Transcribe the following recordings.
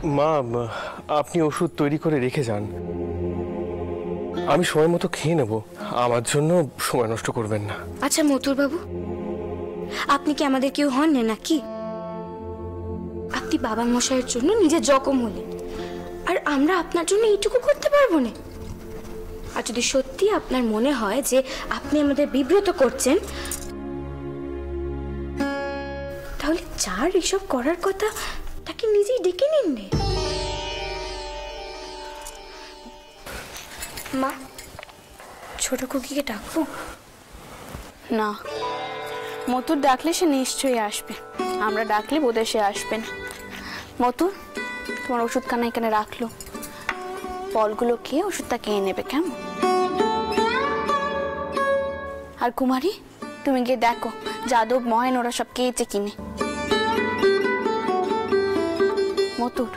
মা, আপনি ওষুধ তৈরি করে রেখে যান, আমি সময় মতো খেয়ে নেব। আমার জন্য সময় নষ্ট করবেন না। আচ্ছা মথুর বাবু, আপনি কি আমাদের কেউ হন না নাকি? আপনি বাবা মশাইয়ের জন্য নিজে জখম হলেন, আর আমরা আপনার জন্য এইটুকু করতে পারবো না? আর যদি সত্যি আপনার মনে হয় যে আপনি আমাদের বিব্রত করছেন, তাহলে যার এসব করার কথা তাকে নিজেই ডেকে নিন রে। মা, ছোট কুকিকে ডাকবো? না, মতুর ডাকলে সে নিশ্চয়ই আসবে, আমরা ডাকলে বোধহয় সে আসবে না। মতুর, তোমার ওষুধখানা এখানে রাখলো, ফলগুলো খেয়ে ওষুধটা খেয়ে নেবে কেমন? আর কুমারী, তুমি গিয়ে দেখো যাদব মহেন ওরা সব খেয়েছে কিনে। মতুর,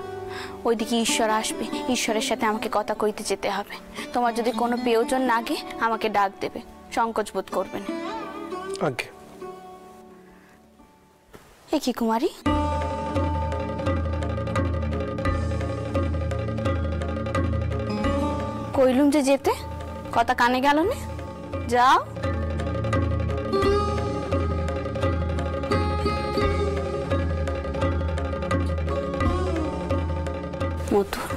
ওইদিকে ঈশ্বর আসবে, ঈশ্বরের সাথে আমাকে কথা কইতে যেতে হবে। তোমার যদি কোনো প্রয়োজন লাগে আমাকে ডাক দেবে, সংকোচ বোধ করবে না। আগে এ কি কুমারী, কইলুম যে যেতে, কথা কানে গেল না? যাও। মধুর,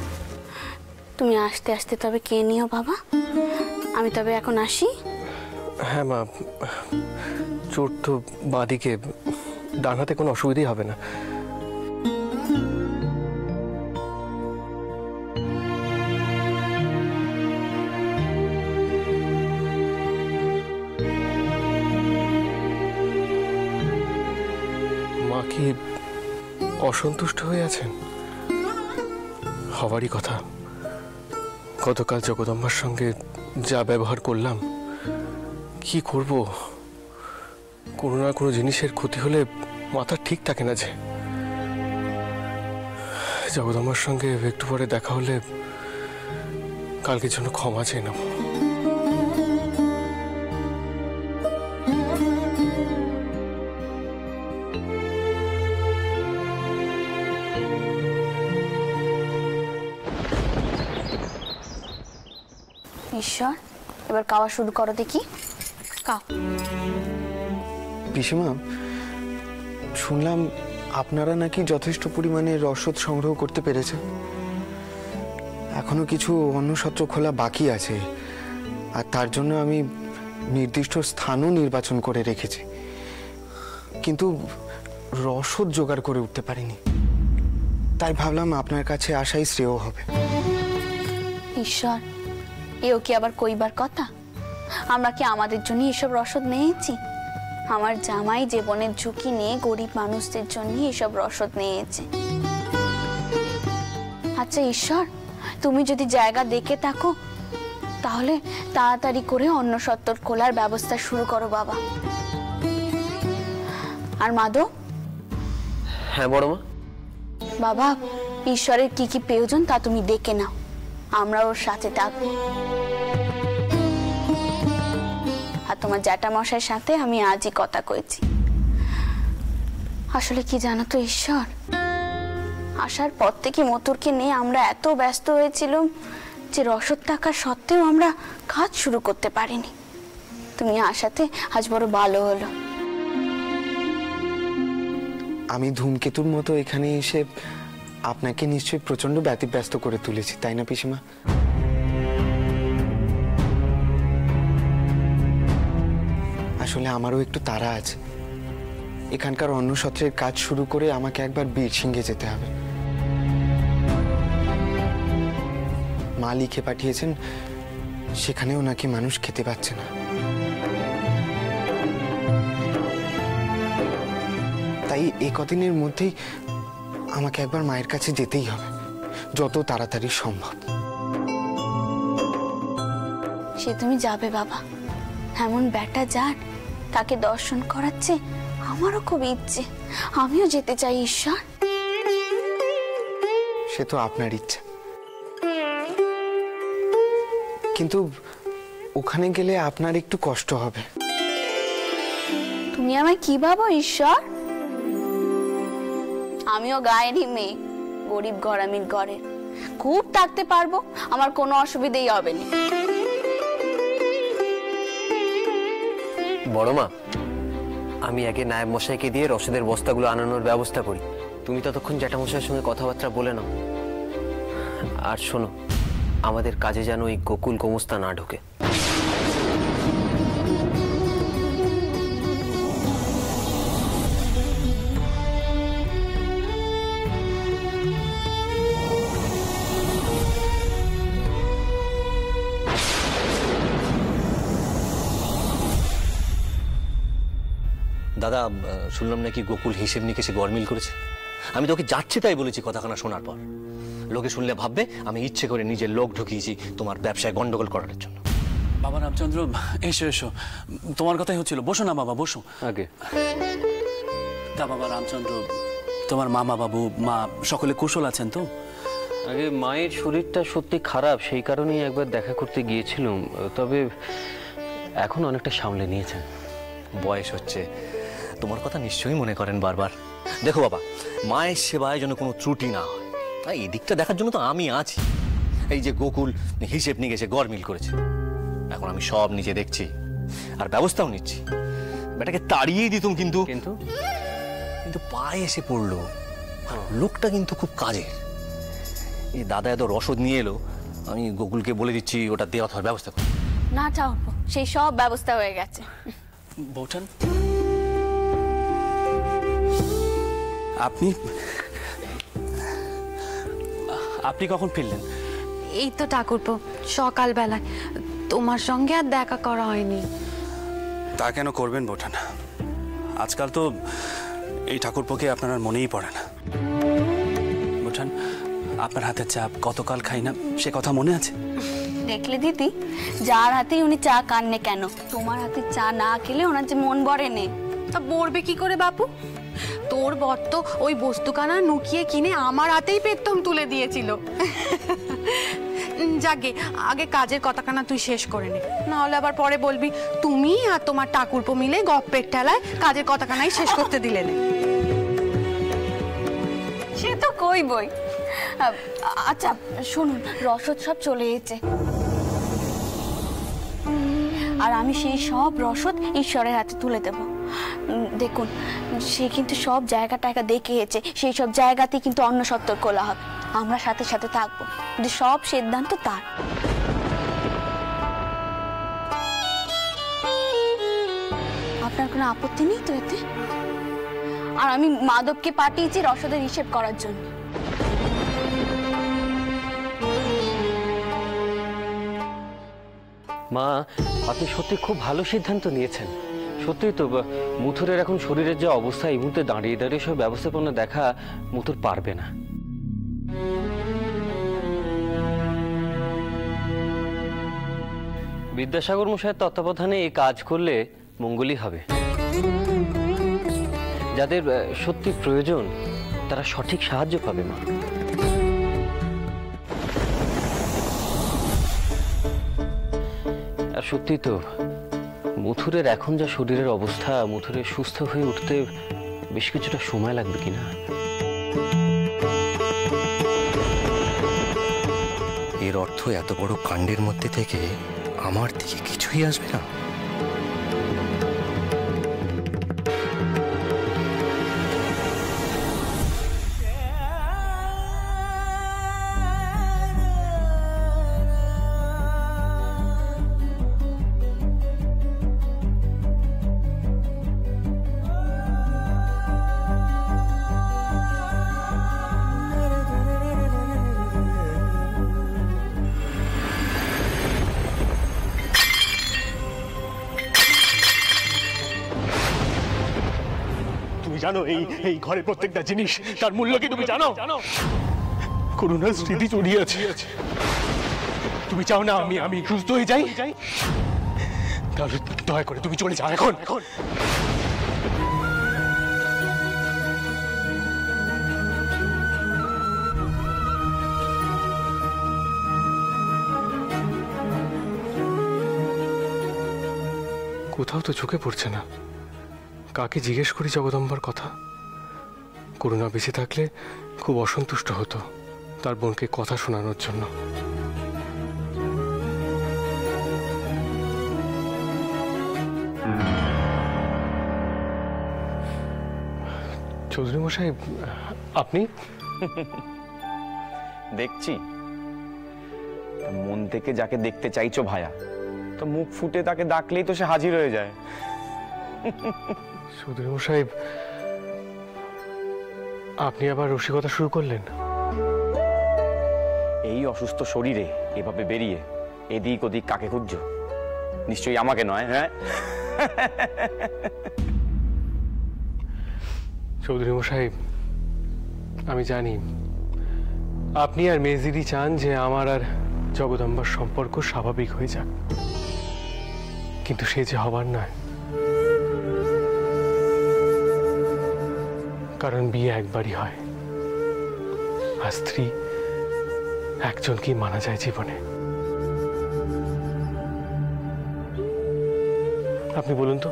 তুমি আস্তে আস্তে তবে কে নিও বাবা, আমি তবে এখন আসি। হ্যাঁ মা, চোট তো বাঁদিকে, ডান হাতে কোনো অসুবিধাই হবে না। মা কি অসন্তুষ্ট হয়ে আছেন? হওয়ারই কথা। গতকাল জগদম্বার সঙ্গে যা ব্যবহার করলাম, কি করব? কোনো না কোনো জিনিসের ক্ষতি হলে মাথা ঠিক থাকে না যে। জগদম্বার সঙ্গে একটু পরে দেখা হলে কালকের জন্য ক্ষমা চেয়ে নেব। ঈশ্বর, এবার খাওয়া শুরু করো দেখি, খাও। পিসিমা, শুনলাম আপনারা নাকি যথেষ্ট পরিমাণে রসদ সংগ্রহ করতে পেরেছেন। এখনো কিছু অন্নসত্র খোলা বাকি আছে, আর তার জন্য আমি নির্দিষ্ট স্থানও নির্বাচন করে রেখেছি, কিন্তু রসদ জোগাড় করে উঠতে পারিনি। তাই ভাবলাম আপনার কাছে আসাই শ্রেয় হবে। ঈশ্বর, এও কি আবার কইবার কথা? আমরা কি আমাদের জন্য এসব রসদ নিয়েছি? আমার জামাই জীবনের ঝুঁকি নিয়ে গরিব মানুষদের জন্য এসব রসদ নিয়েছে। আচ্ছা ঈশ্বর, তুমি যদি জায়গা দেখে থাকো তাহলে তাড়াতাড়ি করে অন্নসত্তর খোলার ব্যবস্থা শুরু করো বাবা। আর মাধব? হ্যাঁ বড় মা। বাবা, ঈশ্বরের কি কি প্রয়োজন তা তুমি দেখে নাও, আমরা ওর সাথে থাকবো। আর তোমার জ্যাঠামশাইয়ের সাথে আমি আজই কথা কইছি। আসলে কি জানো তো ঈশ্বর, আসার পর থেকে মতুরকে নিয়ে আমরা এত ব্যস্ত হয়েছিলাম যে রসদ টাকা সত্ত্বেও আমরা কাজ শুরু করতে পারিনি। তুমি আসাতে আজ বড় ভালো হলো। আমি ধূমকেতুর মতো এখানে এসে আপনাকে নিশ্চয়ই প্রচন্ড ব্যতিব্যস্ত করে তুলেছি, তাই না পিসিমা? আসলে আমারও একটু তাড়া আছে। এখানকার অন্নসত্রের কাজ শুরু করে আমাকে একবার বীরসিংহে যেতে হবে। মা লিখে পাঠিয়েছেন সেখানেও নাকি মানুষ খেতে পাচ্ছে না। তাই এই কদিনের মধ্যেই আমাকে একবার মায়ের কাছে যেতেই হবে, যত তাড়াতাড়ি সম্ভব। সে তুমি যাবে বাবা, এমন বেটা যার তাকে দর্শন করাচ্ছে আমারও খুব ইচ্ছে, আমিও যেতে চাই ঈশ্বর। সে তো আপনার ইচ্ছা, কিন্তু ওখানে গেলে আপনার একটু কষ্ট হবে। তুমি আমায় কি ভাবো ঈশ্বর? আমিও গায়েরই মেয়ে, গরিব ঘরামির ঘরে, খুব থাকতে পারবো, আমার কোনো অসুবিধেই হবে না। বড় মা, আমি আগে নায়েব মশাইকে দিয়ে রসদের বস্তাগুলো আনানোর ব্যবস্থা করি, তুমি ততক্ষণ জ্যাঠামশাইয়ের সঙ্গে কথাবার্তা বলে নাও। আর শোনো, আমাদের কাজে যেন ওই গোকুল গোমস্তা না ঢোকে। দাদা, শুনলাম নাকি গোকুল হিসেব নিকেশে গরমিল করেছে। আমি তোকে যাচ্ছে তাই বলেছি কথাখানা শোনার পর। লোকে শুনলে ভাববে আমি ইচ্ছে করে নিজের লোক ঢুকিয়েছি তোমার ব্যবসায় গন্ডগোল করার জন্য। বাবা রামচন্দ্র, এসো এসো, তোমার কথাই হচ্ছিল, বসো না বাবা, বসো আগে। তা বাবা রামচন্দ্র, তোমার মামা বাবু মা সকলে কুশল আছেন তো? আগে মায়ের শরীরটা সত্যি খারাপ, সেই কারণেই একবার দেখা করতে গিয়েছিলাম, তবে এখন অনেকটা সামলে নিয়েছেন। বয়স হচ্ছে, তোমার কথা নিশ্চয়ই মনে করেন বারবার। দেখো বাবা, মায়ের সেবায় যেন কোনো ত্রুটি না হয়, তাই এই দিকটা দেখার জন্য তো আমি আছি। এই যে গোকুল হিসেব নিকেশে গরমিল করেছে, এখন আমি সব নিজে দেখছি আর ব্যবস্থাও নিচ্ছি। বেটাকে তাড়িয়েই দিতুম, কিন্তু কিন্তু কিন্তু পায়ে এসে পড়লো। লোকটা কিন্তু খুব কাজের। এই দাদা এত রসদ নিয়ে এলো, আমি গোকুলকে বলে দিচ্ছি ওটা দেওয়া থাকার ব্যবস্থা কর। না চাও, সেই সব ব্যবস্থা হয়ে গেছে। বৌঠান, আপনি আপনি কখন ফিরলেন? এই তো ঠাকুরপো, সকালবেলায়। তোমার সঙ্গে আর দেখা করা হয়নি। তা কেন করবেন বৌঠান? আজকাল তো এই ঠাকুরপোকে আপনার আর মনেই পড়ে না। বৌঠান, আপনার হাতের চা কতকাল খাই না, সে কথা মনে আছে? দেখলে দিদি, যার হাতেই উনি চা খাননে কেন, তোমার হাতে চা না খেলে ওনার যে মন ভরে নেই। তা বলবে কি করে বাপু? তোর বর তো ওই বস্তুখানা নুকিয়ে কিনে আমার হাতেই পেতম তুলে দিয়েছিল। যাকে আগে কাজের কথাখানা তুই শেষ করে নে, না হলে আবার পরে বলবি তুমি আর তোমার ঠাকুরপো মিলে গপ্পের ঠেলায় কাজের কথাখানাই শেষ করতে দিলে না। সে তো কইবই। আচ্ছা শুনুন, রসদ সব চলে এসেছে, আর আমি সেই সব রসদ ঈশ্বরের হাতে তুলে দেব। দেখুন, সে কিন্তু সব জায়গা টায়গা দেখিয়েছে, সেই সব জায়গাতেই কিন্তু অন্ন সত্তর খোলা হবে, আমরা সাথে সাথে থাকবো, কিন্তু সব সিদ্ধান্ত তার। আপনার কোনো আপত্তি নেই তো এতে? আর আমি মাধবকে পাঠিয়েছি রসদের হিসেব করার জন্য। মা, আপনি সত্যি খুব ভালো সিদ্ধান্ত নিয়েছেন। সত্যি তো, মুথুরের এখন শরীরের যে অবস্থা, এই মুহূর্তে দাঁড়িয়ে দাঁড়িয়ে সব ব্যবস্থাপনা দেখা মুথুর পারবে না। বিদ্যাসাগর মশাইয়ের তত্ত্বাবধানে এই কাজ করলে মঙ্গলই হবে। যাদের সত্যি প্রয়োজন তারা সঠিক সাহায্য পাবে মা। আর সত্যি তো, মুথুরের এখন যা শরীরের অবস্থা, মুথুরের সুস্থ হয়ে উঠতে বেশ কিছুটা সময় লাগবে কিনা। এর অর্থ এত বড় কাণ্ডের মধ্যে থেকে আমার দিকে কিছুই আসবে না। জানো এই ঘরের প্রত্যেকটা জিনিস তার মূল্য কি তুমি জানো? করুণার স্মৃতি জড়িয়ে আছে। তুমি চাও না আমি সুস্থ হয়ে যাই? তাহলে দয়া করে তুমি চলে যাও এখন। কোথাও তো চোখে পড়ছে না। কাকে জিজ্ঞেস করি জগদম্বার কথা? করুণা বেঁচে থাকলে খুব অসন্তুষ্ট হতো তার বোনকে কথা শোনানোর জন্য। চৌধুরী মশাই, আপনি? দেখছি মন থেকে যাকে দেখতে চাইছো ভায়া, তো মুখ ফুটে তাকে ডাকলেই তো সে হাজির হয়ে যায়। চৌধুরী মশাই, আপনি আবার রসিকতা শুরু করলেন? এই অসুস্থ শরীরে এভাবে বেরিয়ে এদিক ওদিক কাকে খুঁজছো? নিশ্চয়ই আমাকে নয়। হ্যাঁ চৌধুরী মশাই, আমি জানি আপনি আর মেজদিদি চান যে আমার আর জগদম্বার সম্পর্ক স্বাভাবিক হয়ে যাক, কিন্তু সে যে হবার নয়। কারণ বিয়ে একবারই হয়, আর স্ত্রী একজনকেই মানা যায় জীবনে। আপনি বলুন তো,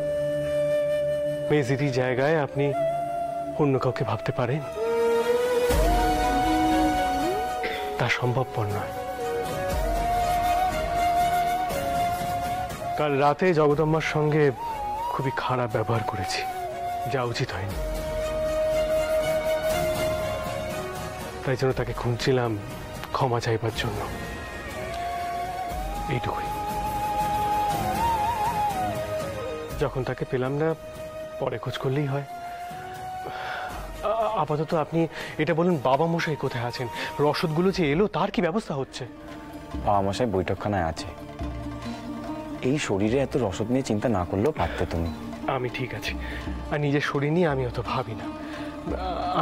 মেজদিদির জায়গায় আপনি অন্য কাউকে ভাবতে পারেন? তা সম্ভবপর নয়। কাল রাতে জগদম্বার সঙ্গে খুবই খারাপ ব্যবহার করেছি, যা উচিত হয়নি। তাই জন্য তাকে খুঁজছিলাম ক্ষমা চাইবার জন্য, এইটুকুই। যখন তাকে পেলাম না, পরে খোঁজ করলেই হয়। আপাতত আপনি এটা বলুন, বাবা মশাই কোথায় আছেন? রসদগুলো যে এলো তার কি ব্যবস্থা হচ্ছে? বাবা মশাই বৈঠকখানায় আছে। এই শরীরে এত রসদ নিয়ে চিন্তা না করলেও পারতে তুমি। আমি ঠিক আছি, আর নিজের শরীর নিয়ে আমি অত ভাবি না।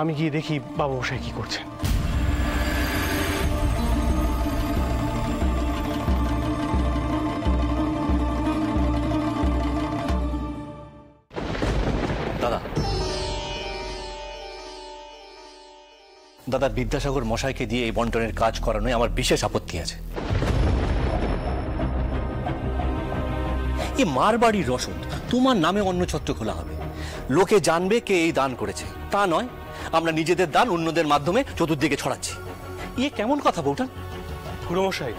আমি গিয়ে দেখি বাবা মশাই কি করছেন। দাদা, দাদা বিদ্যাসাগর মশাইকে দিয়ে এই বন্টনের কাজ করানোয় আমার বিশেষ আপত্তি আছে। এই মারবাড়ির রসদ তোমার নামে অন্য ছত্র খোলা হবে, লোকে জানবে কে এই দান করেছে। তা নয়, আমরা নিজেদের দান অন্যদের মাধ্যমে চতুর্দিকে ছড়াচ্ছি। ইয়ে কেমন কথা বউঠান? খুড়ো মশাই,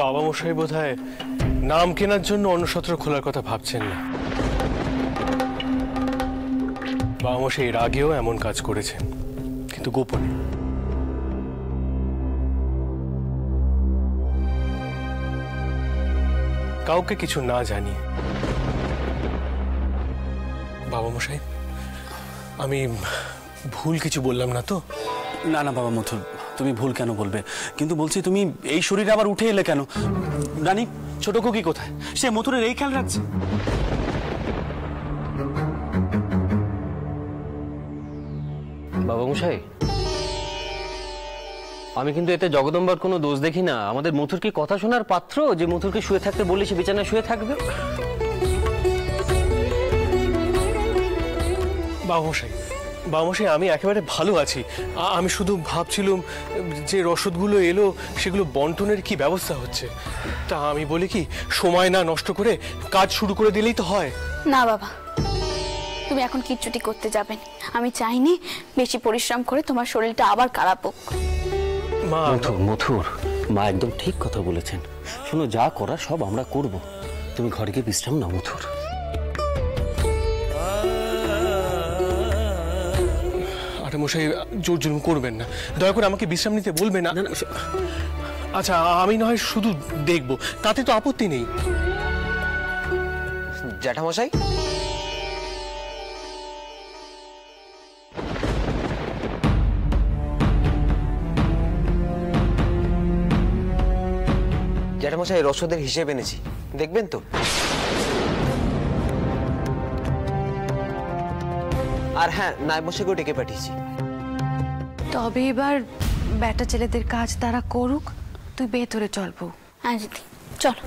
বাবা মশাই বোধহয় নাম কেনার জন্য অন্নসত্র খোলার কথা ভাবছেন না। বাবা মশাই এর আগেও এমন কাজ করেছেন, কিন্তু গোপনে। কাউকে কিছু না জানিয়ে। বাবা মশাই, আমি ভুল কিছু বললাম না তো? না না বাবা মথুর, তুমি ভুল কেন বলবে? কিন্তু বলছি, তুমি এই শরীরে আবার উঠে এলে কেন? রানী, ছোট কুকি কোথায়? সে মথুরের এই খেয়াল রাখছে? বাবা মশাই, আমি কিন্তু এতে জগদম্বার কোনো দোষ দেখি না। আমাদের মথুর কি কথা শোনার পাত্র যে মথুরকে শুয়ে থাকতে বললে সে বিছানায় শুয়ে থাকবে? বাবা মশাই, আমি একেবারে ভালো আছি। আমি শুধু ভাবছিলাম যে রসদগুলো এলো সেগুলো বন্টনের কি ব্যবস্থা হচ্ছে। তা আমি বলি কি, সময় না নষ্ট করে কাজ শুরু করে দিলেই তো হয়। না বাবা, তুমি এখন কিচ্ছুটি করতে যাবে না। আমি চাইনি বেশি পরিশ্রম করে তোমার শরীরটা আবার খারাপ হোক। মথুর, মা একদম ঠিক কথা বলেছেন। শোনো, যা করার সব আমরা করব, তুমি ঘরে গিয়ে বিশ্রাম নাও মথুর। আরে মশাই, জোর জুলুম করবেন না, দয়া করে আমাকে বিশ্রাম নিতে বলবেন না। আচ্ছা, আমি না হয় শুধু দেখবো, তাতে তো আপত্তি নেই। জ্যাঠামশাই, জ্যাঠামশাই রসদের হিসেব এনেছি, দেখবেন তো? আর হ্যাঁ, নায়েব মশাইকেও ডেকে পাঠিয়েছি। তবে এবার বেটা ছেলেদের কাজ তারা করুক, তুই ভেতরে চলবো। হ্যাঁ দিদি, চলো।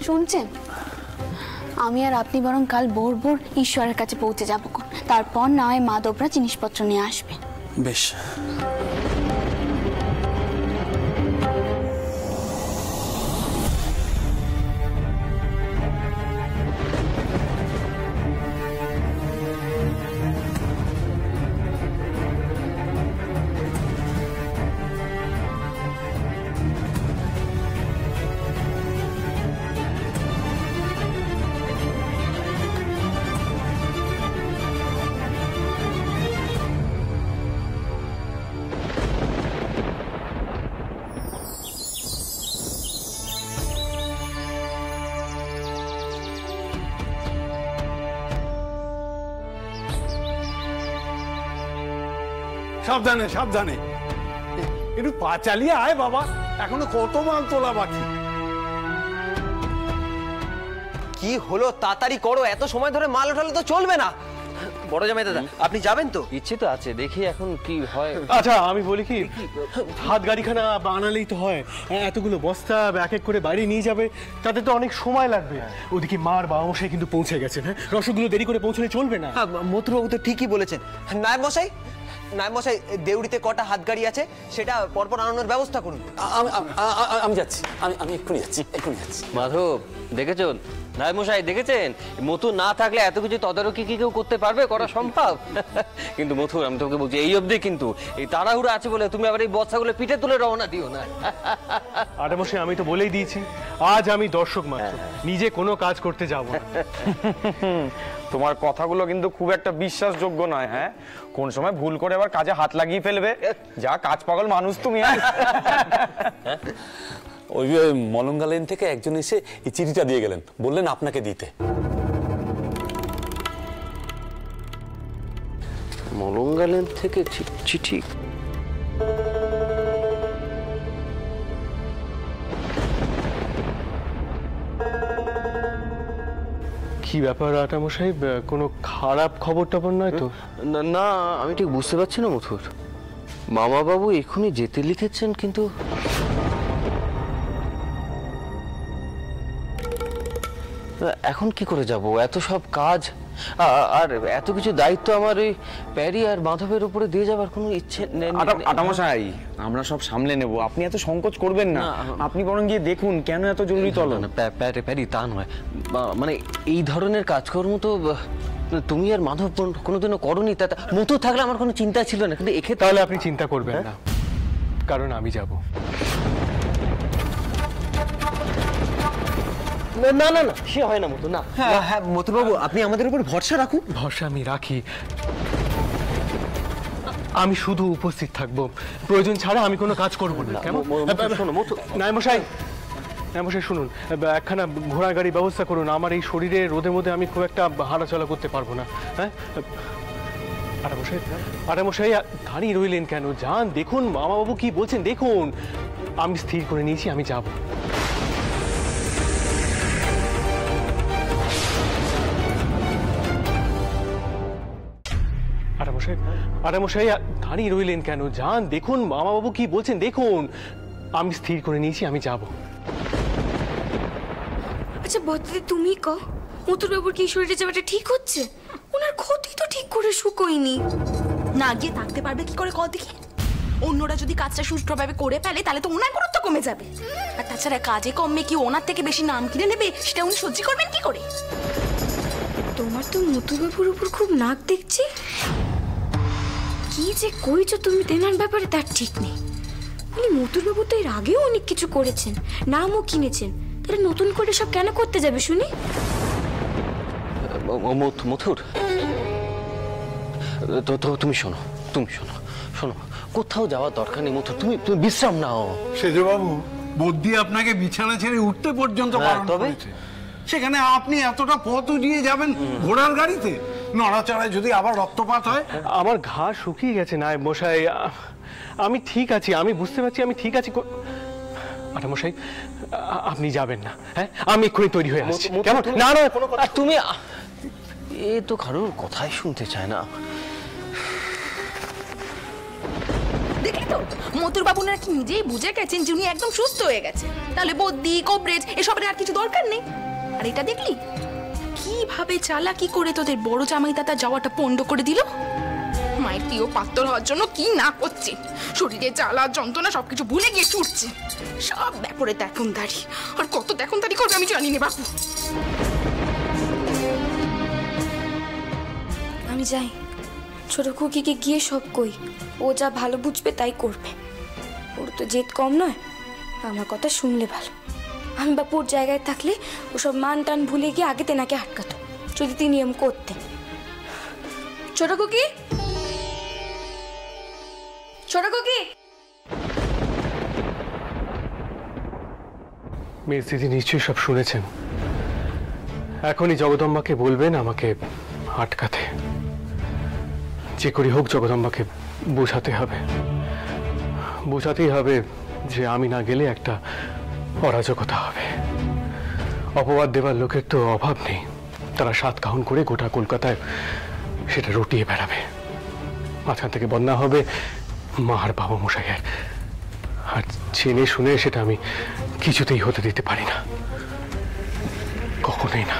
শুনছেন, আমি আর আপনি বরং কাল ভোর ভোর ঈশ্বরের কাছে পৌঁছে যাবো, তারপর না হয় মাধবরা জিনিসপত্র নিয়ে আসবে। বেশ। সাবধানে সাবধানে, একটু পা চালিয়ে আয় বাবা, এখনো কত মাল তোলা বাকি। কি হলো, তাড়াতাড়ি করো, এত সময় ধরে মাল ওঠালে তো চলবে না। বড় জামাই দাদা, আপনি যাবেন তো? ইচ্ছে তো আছে, দেখি এখন কি হয়। আচ্ছা আমি বলি কি, হাত গাড়িখানা বানালেই তো হয়। এতগুলো বস্তা এক এক করে বাইরে নিয়ে যাবে, তাতে তো অনেক সময় লাগবে। ওদিকে মার বাবা মশাই কিন্তু পৌঁছে গেছেন, হ্যাঁ রসদগুলো দেরি করে পৌঁছলে চলবে না। মথুরবাবু তো ঠিকই বলেছেন। নায়েব মশাই, নায়েব মশাই, দেউড়িতে কটা হাত গাড়ি আছে সেটা পরপর আনানোর ব্যবস্থা করুন। আমি যাচ্ছি, আমি এক্ষুনি যাচ্ছি। মাধব, দেখেছো নায়েব মশাই, দেখেছেন মথুর না থাকলে এত কিছু তদারকি কি কেউ করতে পারবে? করা সম্ভব? কিন্তু মথুর, আমি তোকে বলছি এই অবধি কিন্তু এই তাড়াহুড়ো আছে বলে তুমি আবার এই বস্তাগুলো পিঠে তুলে রওনা দিও না। আরে মশাই, আমি তো বলেই দিয়েছি, আজ আমি দর্শক মাত্র, নিজে কোনো কাজ করতে যাব না। তোমার কথাগুলো কিন্তু খুব একটা বিশ্বাসযোগ্য নয়। হ্যাঁ, কোন সময় ভুল করে আবার কাজে হাত লাগিয়ে ফেলবে। যা কাজ পাগল মানুষ তুমি। ওই মলঙ্গা লেন থেকে একজন এসে এই চিঠিটা দিয়ে গেলেন, বললেন আপনাকে দিতে। মলঙ্গা লেন থেকে চিঠি? কি ব্যাপার আটা মশাই, কোনো খারাপ খবর টবর নয় তো? না, আমি ঠিক বুঝতে পারছি না মথুর। মামা বাবু এক্ষুনি যেতে লিখেছেন, কিন্তু এখন কি করে যাব? এত সব কাজ আর এত কিছু দায়িত্ব আমার ওই প্যারি আর মাধবের উপরে দিয়ে যাবার কোনো ইচ্ছে নেই। আটামশাই, আমরা সব সামলে নেব, আপনি এত সংকোচ করবেন না। আপনি বরং গিয়ে দেখুন কেন এত জরুরি তলব। প্যারি তা নয়, মানে এই ধরনের কাজকর্ম তো তুমি আর মাধব কোনোদিনও করনি। তা মতো থাকলে আমার কোনো চিন্তা ছিল না, কিন্তু এক্ষেত্রে তাহলে আপনি চিন্তা করবেন না, কারণ আমি যাব। না না না, সে হয় না মতো, না। হ্যাঁ মথুরবাবু, আপনি আমাদের উপর ভরসা রাখুন। ভরসা আমি রাখি, আমি শুধু উপস্থিত থাকবো, প্রয়োজন ছাড়া আমি কোনো কাজ করবো না। কেমন? নায়েব মশাই শুনুন, একখানা ঘোড়া গাড়ি ব্যবস্থা করুন। আমার এই শরীরে রোদের মধ্যে আমি খুব একটা হাঁটাচলা করতে পারবো না। হ্যাঁ আটা মশাই দাঁড়িয়ে রইলেন কেন? যান, দেখুন মামাবাবু কি বলছেন, দেখুন। আমি স্থির করে নিয়েছি, আমি যাব। আরে মশাই দাঁড়িয়ে রইলেন কেন? যান, দেখুন মামাবাবু কি বলছেন, দেখুন। আমি স্থির করে নিয়েছি, আমি যাব। আচ্ছা বদ্দি, তুমি কও, মথুরবাবুর কি শরীরে যাওয়াটা ঠিক হচ্ছে? ওনার ক্ষতি তো ঠিক করে শুকোয়নি। না গিয়ে থাকতে পারবে কি করে কল দেখি? অন্যরা যদি কাজটা সুষ্ঠুভাবে করে ফেলে তাহলে তো ওনার গুরুত্ব কমে যাবে। আর তাছাড়া কাজে কমে কি ওনার থেকে বেশি নাম কিনে নেবে, সেটা উনি সহ্য করবেন কি করে? তোমার তো মথুরবাবুর উপর খুব নাক দেখছি। কি যে কইছো তুমি তেনার ব্যাপারে তার ঠিক নেই। উনি মথুরবাবু তো এর আগেও অনেক কিছু করেছেন, নামও কিনেছেন, তাহলে নতুন করে সব কেন করতে যাবে শুনি? মথুর, তো তুমি শোনো, কোথাও যাওয়ার দরকার নেই মথুর, তুমি বিশ্রাম নাও। সেজবাবু, বদ্যি আপনাকে বিছানা ছেড়ে উঠতে পর্যন্ত বারণ করেছে, সেখানে আপনি এতটা পথ উঠিয়ে যাবেন ঘোড়ার গাড়িতে? নড়াচড়ায় যদি আবার রক্তপাত হয়? আমার ঘা শুকিয়ে গেছে নায়েব মশাই, আমি ঠিক আছি, আমি বুঝতে পারছি আমি ঠিক আছি। আটা মশাই আপনি যাবেন না, হ্যাঁ আমি এক্ষুনি তৈরি হয়ে আসছি। কেমন? না না, তুমি এ তো কারোর কথাই শুনতে চায় না। দেখলি তো, মথুরবাবু নাকি নিজেই বুঝে গেছেন যে উনি একদম সুস্থ হয়ে গেছে। তাহলে বদ্যি কবরেজ এসবের আর কিছু দরকার নেই। আর এটা দেখলি কিভাবে চালাকি করে তোদের বড় জামাই দাদা যাওয়াটা পণ্ড করে দিল। মায়ের প্রিয় পাত্র হওয়ার জন্য কি না করছে, শরীরে জ্বালা যন্ত্রণা সবকিছু ভুলে গিয়ে ছুটছে। সব ব্যাপারে দেখনদারি, আর কত দেখনদারি করবে আমি জানি না বাপু। আমি যাই, ছোট খুকিকে গিয়ে সব কই, ও যা ভালো বুঝবে তাই করবে। ওর তো জেদ কম নয়, আমার কথা শুনলে ভালো। আমি বাপুর জায়গায় থাকলে ওসব মান টান ভুলে গিয়ে আগে তেনাকে আটকাতো, যদি তিনি এম করতেন। ছোট খুকি, ছোট খুকি। মেজদিদি নিশ্চয়ই সব শুনেছেন, এখনই জগদম্বাকে বলবেন আমাকে আটকাতে। যে করি হোক জগদম্বাকে বোঝাতেই হবে যে আমি না গেলে একটা অরাজকতা হবে। অপবাদ দেবার লোকের তো অভাব নেই, তারা 7 কাউন করে গোটা কলকাতায় সেটা রটিয়ে বেড়াবে। মাঝখান থেকে বন্যা হবে মা আর বাবা মশাইয়ের, আর জেনে শুনে সেটা আমি কিছুতেই হতে দিতে পারি না, কখনোই না।